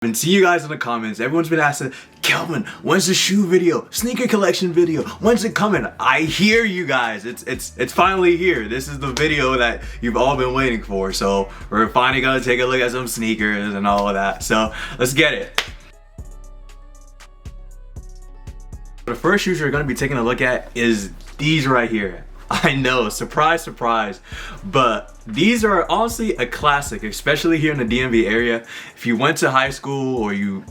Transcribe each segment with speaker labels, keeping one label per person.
Speaker 1: Been seeing you guys in the comments. Everyone's been asking, Kelvin, when's the shoe video? Sneaker collection video? When's it coming? I hear you guys. It's finally here. This is the video that you've all been waiting for. So we're finally gonna take a look at some sneakers and all of that. So let's get it. The first shoes we're gonna be taking a look at is these right here. I know, surprise, surprise, but these are honestly a classic, especially here in the DMV area. If you went to high school or you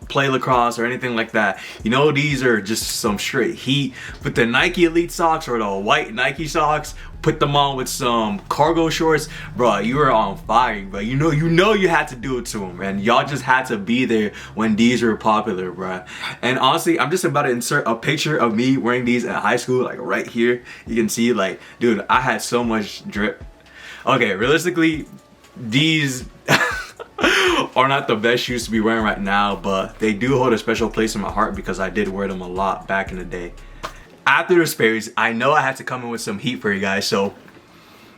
Speaker 1: play lacrosse or anything like that, these are just some straight heat. With the Nike Elite socks or the white Nike socks, put them on with some cargo shorts, bro, you were on fire, bro. You know you had to do it to them, and y'all just had to be there when these were popular, bro. And honestly, I'm just about to insert a picture of me wearing these at high school, like right here. You can see, like, dude, I had so much drip. Okay, realistically, these are not the best shoes to be wearing right now, but they do hold a special place in my heart because I did wear them a lot back in the day. After the Sperrys, I know I had to come in with some heat for you guys, so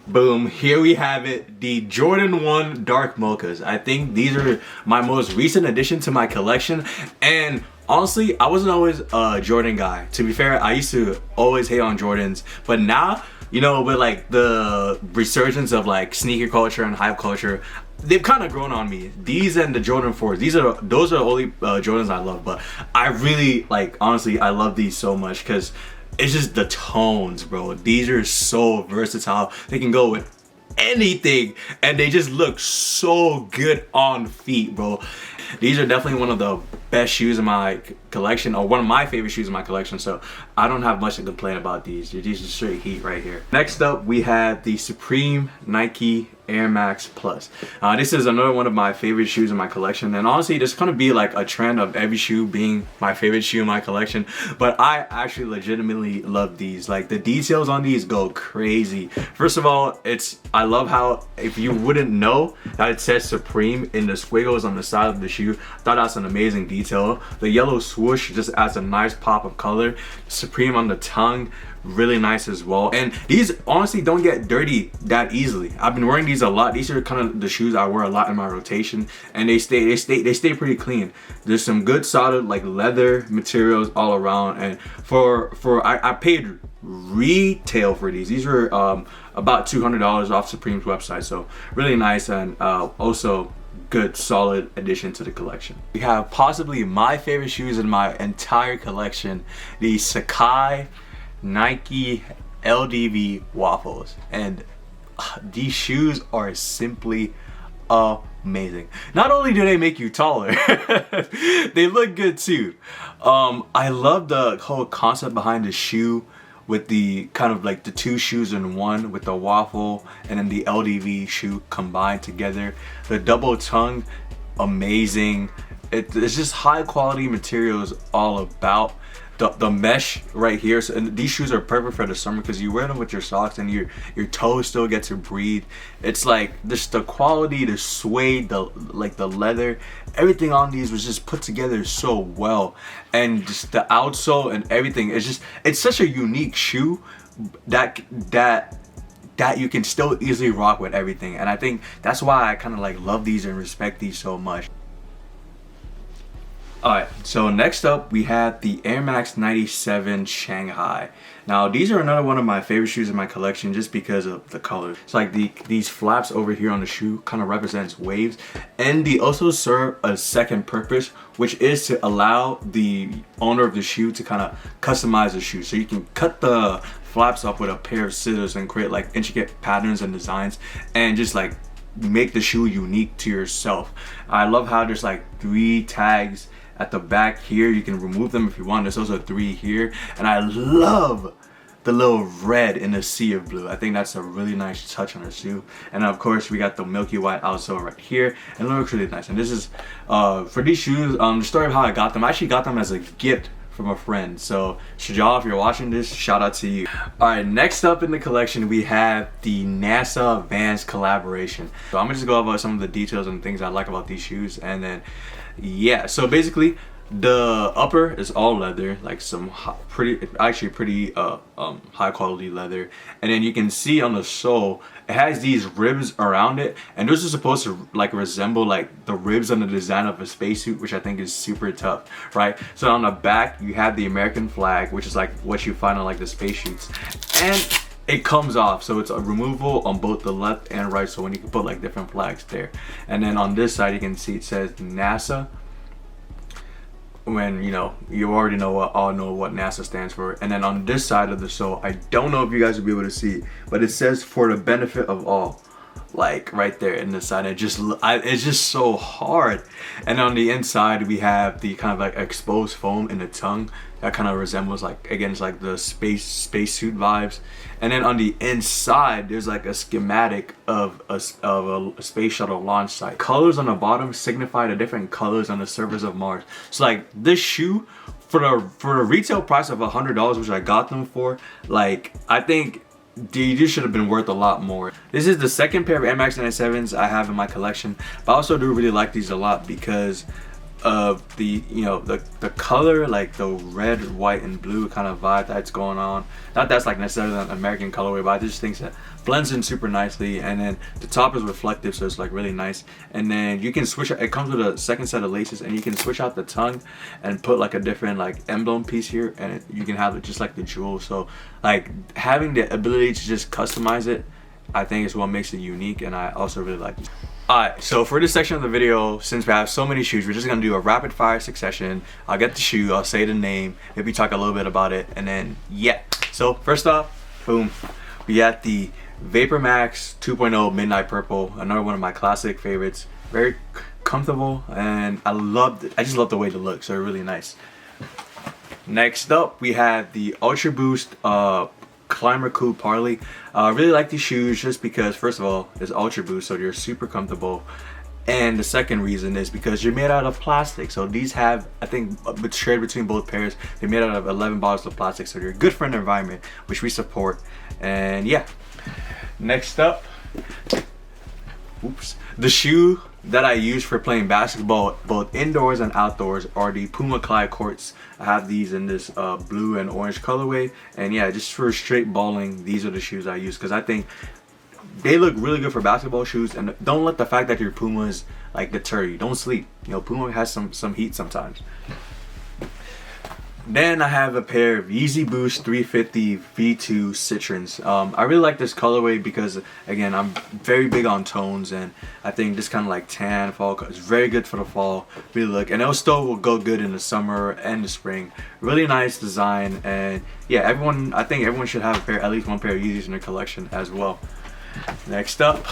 Speaker 1: boom, here we have it, the Jordan 1 Dark Mochas. I think these are my most recent addition to my collection, and honestly, I wasn't always a Jordan guy. To be fair, I used to always hate on Jordans, but now, with like the resurgence of like sneaker culture and hype culture, they've kind of grown on me. These and the Jordan 4s, those are the only Jordans I love, but I really, like, honestly, I love these so much because it's just the tones, bro. These are so versatile. They can go with anything and they just look so good on feet, bro. These are definitely one of the best shoes in my collection, or one of my favorite shoes in my collection, so I don't have much to complain about these. These are straight heat right here. Next up, we have the Supreme Nike Airmax Plus. This is another one of my favorite shoes in my collection, and honestly, there's gonna be like a trend of every shoe being my favorite shoe in my collection, but I actually legitimately love these. Like, the details on these go crazy. First of all, I love how, if you wouldn't know that it says Supreme in the squiggles on the side of the shoe, I thought that's an amazing detail. The yellow swoosh just adds a nice pop of color. Supreme on the tongue, really nice as well. And these honestly don't get dirty that easily. I've been wearing these a lot. These are kind of the shoes I wear a lot in my rotation, and they stay pretty clean. There's some good solid like leather materials all around, and I paid retail for these. These were about $200 off Supreme's website, so really nice, and also good solid addition to the collection. We have possibly my favorite shoes in my entire collection, the Sakai Nike LDV Waffles, and these shoes are simply amazing. Not only do they make you taller, they look good too. I love the whole concept behind the shoe, with the kind of like the two shoes in one, with the waffle and then the LDV shoe combined together. The double tongue, amazing. It's just high quality materials all about. The mesh right here, so, and these shoes are perfect for the summer because you wear them with your socks and your toes still get to breathe. It's like just the quality, the suede, the leather, everything on these was just put together so well, and just the outsole and everything. It's such a unique shoe that you can still easily rock with everything, and I think that's why I kind of like love these and respect these so much. Alright, so next up we have the Airmax 97 Shanghai. Now, these are another one of my favorite shoes in my collection just because of the colors. It's like these flaps over here on the shoe kind of represents waves, and they also serve a second purpose, which is to allow the owner of the shoe to kind of customize the shoe. So you can cut the flaps up with a pair of scissors and create like intricate patterns and designs, and just like make the shoe unique to yourself. I love how there's like 3 tags at the back here. You can remove them if you want. There's also 3 here, and I love the little red in the sea of blue. I think that's a really nice touch on the shoe. And of course, we got the milky white outsole right here, and it looks really nice. And this is for these shoes, the story of how I got them. I actually got them as a gift from a friend. So Shajal, if you're watching this, shout out to you. Alright, next up in the collection we have the NASA Vans collaboration. So I'm gonna just go over some of the details and things I like about these shoes, and then yeah, so basically The upper is all leather, like some pretty high quality leather, and then you can see on the sole it has these ribs around it, and those are supposed to like resemble like the ribs on the design of a spacesuit, which I think is super tough, right? So on the back you have the American flag, which is like what you find on like the spacesuits, and it comes off, so it's a removable on both the left and right, so when you can put like different flags there. And then on this side you can see it says NASA, when you already know what NASA stands for. And then on this side of the sole, I don't know if you guys will be able to see, but it says for the benefit of all, like right there in the side. It's just so hard. And on the inside we have the kind of like exposed foam in the tongue that kind of resembles like, again, it's like the spacesuit vibes. And then on the inside there's like a schematic of a space shuttle launch site. Colors on the bottom signify the different colors on the surface of Mars. So like this shoe, for the retail price of $100, which I got them for, like I think these should have been worth a lot more. This is the second pair of Airmax 97s I have in my collection, but I also do really like these a lot because of the the color, like the red, white, and blue kind of vibe that's going on. Not that's like necessarily an American colorway, but I just think that blends in super nicely. And then the top is reflective, so it's like really nice. And then you can switch it comes with a second set of laces, and you can switch out the tongue and put like a different like emblem piece here, and you can have it just like the jewel. So like having the ability to just customize it, I think is what makes it unique, and I also really like it. Alright, so for this section of the video, since we have so many shoes, we're just going to do a rapid fire succession. I'll get the shoe, I'll say the name, maybe talk a little bit about it, and then yeah. So first off, boom, we got the Vapormax 2.0 Midnight Purple, another one of my classic favorites. Very comfortable, and I just love the way they look, so they're really nice. Next up, we have the Ultraboost Climacool Parley. I really like these shoes just because, first of all, it's Ultraboost, so they're super comfortable, and the second reason is because you're made out of plastic. So these have, I think, shared between both pairs, they're made out of 11 bottles of plastic, so they're good for the environment, which we support. And yeah, next up, the shoe that I use for playing basketball both indoors and outdoors are the Puma Clyde courts. I have these in this blue and orange colorway, and yeah, just for straight balling, these are the shoes I use because I think they look really good for basketball shoes. And don't let the fact that your Pumas like deter you. Don't sleep, Puma has some heat sometimes. Then I have a pair of Yeezy Boost 350 V2 Citrins. I really like this colorway because, again, I'm very big on tones, and I think this kind of like tan fall is very good for the fall. Really look, and it still will go good in the summer and the spring. Really nice design, and yeah, I think everyone should have a pair, at least one pair of Yeezys in their collection as well. Next up,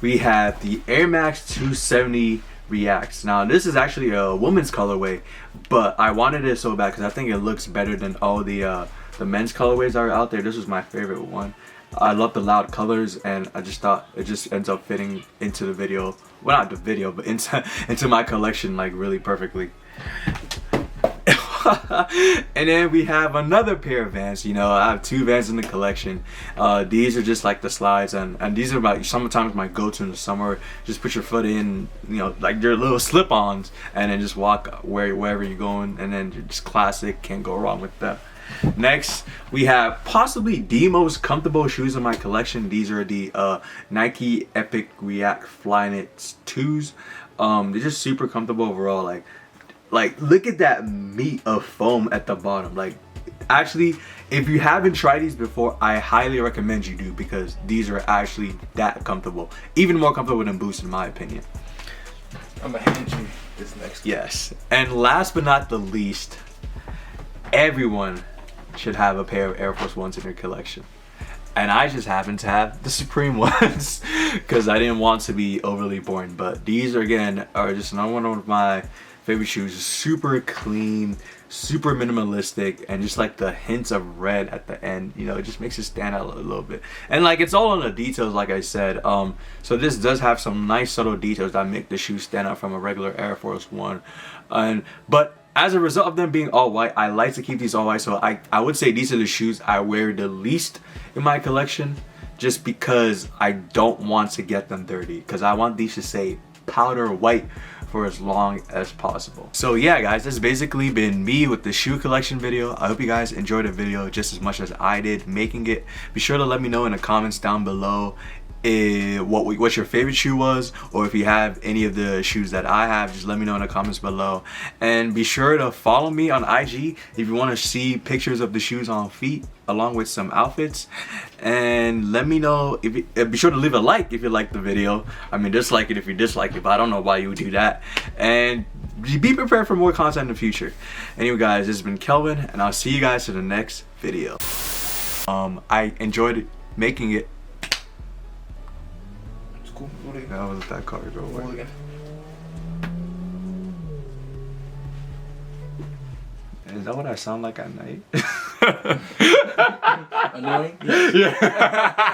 Speaker 1: we have the Airmax 270 Reacts. Now this is actually a woman's colorway, but I wanted it so bad because I think it looks better than all the men's colorways that are out there. This was my favorite one. I love the loud colors, and I just thought it just ends up fitting into the video, well, not the video, but into my collection like really perfectly. And then we have another pair of Vans. I have two Vans in the collection. These are just like the slides, and these are sometimes my go-to in the summer. Just put your foot in, like they're little slip-ons, and then just walk wherever you're going, and then you're just classic, can't go wrong with that. Next, we have possibly the most comfortable shoes in my collection. These are the Nike Epic React Flyknit 2s. They're just super comfortable overall. Like look at that meat of foam at the bottom. Like, actually, if you haven't tried these before, I highly recommend you do, because these are actually that comfortable, even more comfortable than Boost in my opinion.
Speaker 2: I'm gonna hand you this next one.
Speaker 1: Yes, and last but not the least, everyone should have a pair of Airforce Ones in their collection, and I just happen to have the Supreme ones because I didn't want to be overly boring. But these are just another one of my favorite shoes. Super clean, super minimalistic, and just like the hints of red at the end, it just makes it stand out a little bit. And like, it's all on the details, like I said. So this does have some nice subtle details that make the shoe stand out from a regular Air Force One. But as a result of them being all white, I like to keep these all white. So I would say these are the shoes I wear the least in my collection, just because I don't want to get them dirty, because I want these to say powder white for as long as possible. So yeah guys, this has basically been me with the shoe collection video. I hope you guys enjoyed the video just as much as I did making it. Be sure to let me know in the comments down below what your favorite shoe was, or if you have any of the shoes that I have, just let me know in the comments below. And be sure to follow me on IG if you want to see pictures of the shoes on feet along with some outfits. And let me know if be sure to leave a like if you like the video. I mean, dislike it if you dislike it, but I don't know why you would do that. And be prepared for more content in the future. Anyway guys, this has been Kelvin, and I'll see you guys in the next video. I enjoyed making it. That was that card over. Again. Is that what I sound like at night?
Speaker 2: Annoying? Yeah.